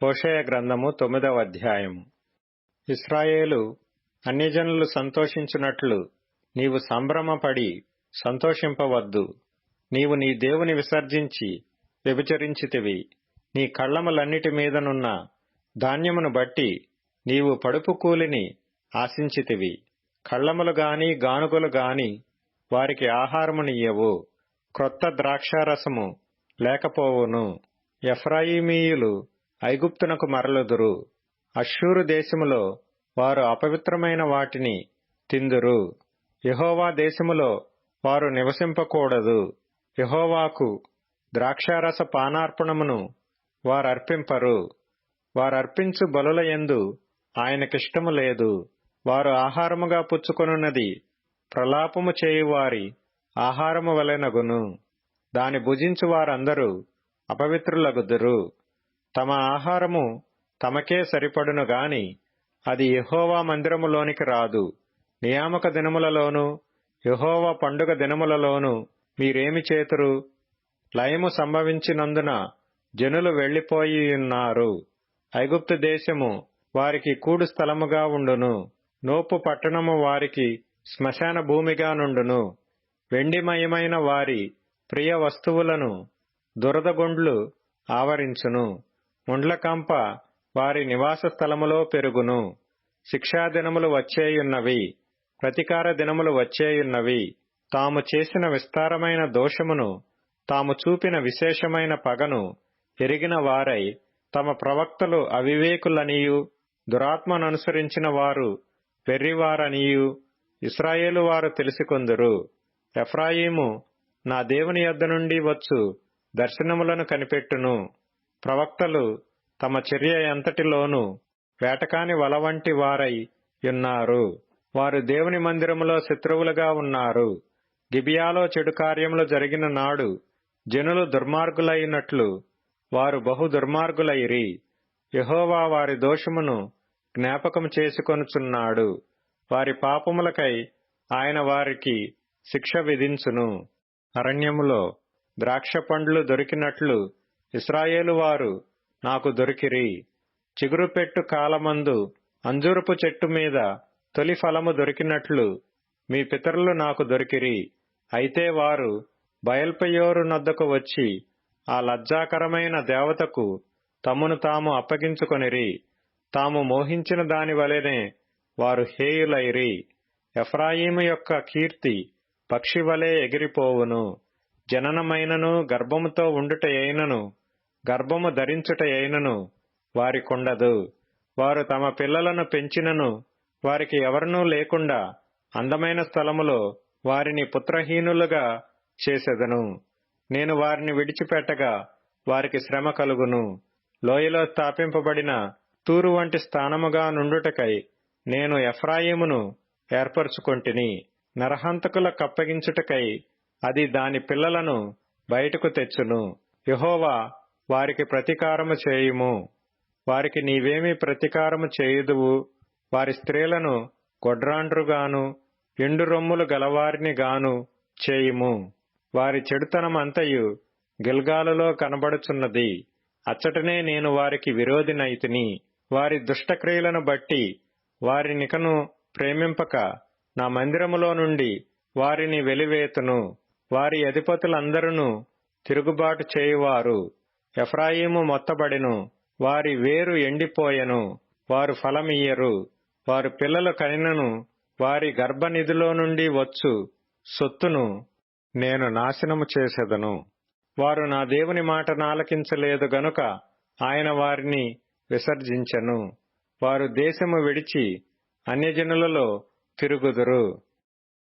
హోషేయ గ్రంథము 9వ అధ్యాయము. ఇశ్రాయేలు అన్యజనులు సంతోషించున్నట్లు నీవు సంభ్రమపడి సంతోషింపవద్దు. నీవు నీ దేవుని విసర్జించి వ్యభిచరించితివి. నీ కళ్ళములన్నిటి మీదనున్న ధాన్యమును బట్టి నీవు పడుపు కూలిని ఆశించితివి. కళ్ళములు గాని గానుగలు గాని వారికి ఆహారమునియ్యవు. క్రొత్త ద్రాక్షారసము లేకపోవును. ఎఫ్రాయిమీయులు ఐగుప్తునకు మరలుదురు. అష్షూరు దేశములో వారు అపవిత్రమైన వాటిని తిందురు. యెహోవా దేశములో వారు నివసింపకూడదు. యెహోవాకు ద్రాక్షారస పానార్పణమును వారర్పింపరు. వారర్పించు బలుల యందు ఆయనకిష్టము లేదు. వారు ఆహారముగా పుచ్చుకొనున్నది ప్రలాపము చేయువారి ఆహారము వలెనగును. దాని భుజించు వారందరూ అపవిత్రులగుదురు. తమ ఆహారము తమకే సరిపడును గాని అది యెహోవా మందిరములోనికి రాదు. నియామక దినములలోను యెహోవా పండుగ దినములలోను మీరేమి చేతురు? లయము సంభవించినందున జనులు వెళ్లిపోయియున్నారు. ఐగుప్తు దేశము వారికి కూడు స్థలముగా ఉండును. నోపు పట్టణము వారికి శ్మశాన భూమిగా నుండును. వెండిమయమైన వారి ప్రియ వస్తువులను దురదగొండ్లు ఆవరించును. ముండ్లకంప వారి నివాస స్థలములో పెరుగును. శిక్షాదినములు వచ్చేయున్నవి, ప్రతికార దినములు వచ్చేయున్నవి. తాము చేసిన విస్తారమైన దోషమును, తాము చూపిన విశేషమైన పగను ఎరిగిన వారై తమ ప్రవక్తలు అవివేకులనియు దురాత్మననుసరించిన వారు వెర్రివారనియు ఇశ్రాయేలు వారు తెలిసికొందురు. ఎఫ్రాయిము నా దేవుని యొద్ద నుండి వచ్చు దర్శనములను కనిపెట్టును. ప్రవక్తలు తమ చర్య ఎంతటిలోనూ వేటకాని వలవంటి వారై యున్నారు. వారు దేవుని మందిరములో శత్రువులుగా ఉన్నారు. గిబియాలో చెడు కార్యములు జరిగిన నాడు జనులు దుర్మార్గులైనట్లు వారు బహు దుర్మార్గులైరి. యెహోవా వారి దోషమును జ్ఞాపకము చేసుకొనుచున్నాడు. వారి పాపములకై ఆయన వారికి శిక్ష విధించును. అరణ్యములో ద్రాక్ష పండ్లు దొరికినట్లు ఇశ్రాయేలు వారు నాకు దొరికిరి. చిగురుపెట్టు కాలమందు అంజూరపు చెట్టు మీద తొలి ఫలము దొరికినట్లు మీ పితరులు నాకు దొరికిరి. అయితే వారు బయల్పెయోరు నొద్దకు వచ్చి ఆ లజ్జాకరమైన దేవతకు తమను తాము అప్పగించుకొనిరి. తాము మోహించిన దాని వలెనే వారు హేయులైరి. ఎఫ్రాయిము యొక్క కీర్తి పక్షివలే ఎగిరిపోవును. జననమైనను గర్భముతో ఉండుటయైనను గర్భము ధరించుటయైనను వారికుండదు. వారు తమ పిల్లలను పెంచినను వారికి ఎవరినూ లేకుండా అందమైన స్థలములో వారిని పుత్రహీనులుగా చేసెదను. నేను వారిని విడిచిపెట్టగా వారికి శ్రమ కలుగును. లోయలో స్థాపింపబడిన తూరు వంటి స్థానముగా నుండుటకై నేను ఎఫ్రాయిమును ఏర్పరచుకొంటిని. నరహంతకుల కప్పగించుటకై అది దాని పిల్లలను బయటకు తెచ్చును. యెహోవా వారికి ప్రతీకారము చేయుము. వారికి నీవేమి ప్రతీకారము చేయుదువు? వారి స్త్రీలను గొడ్రాండ్రుగాను ఎండు రొమ్ములు గలవారిని గాను చేయుము. వారి చెడుతనమంతయు గిల్గాలులో కనబడుచున్నది. అచ్చటనే నేను వారికి విరోధినైతిని. వారి దుష్టక్రియలను బట్టి వారినికను ప్రేమింపక నా మందిరములో నుండి వారిని వెలివేతును. వారి అధిపతులందరూ తిరుగుబాటు చేయువారు. ఎఫ్రాయిము మొత్తబడెను. వారి వేరు ఎండిపోయెను. వారు ఫలమియ్యరు. వారు పిల్లలు కనినను వారి గర్భనిధిలో నుండి వచ్చు సొత్తును నేను నాశనము చేసెదను. వారు నా దేవుని మాట నాలకించలేదు గనుక ఆయన వారిని విసర్జించెను. వారు దేశము విడిచి అన్యజనులలో తిరుగుదురు.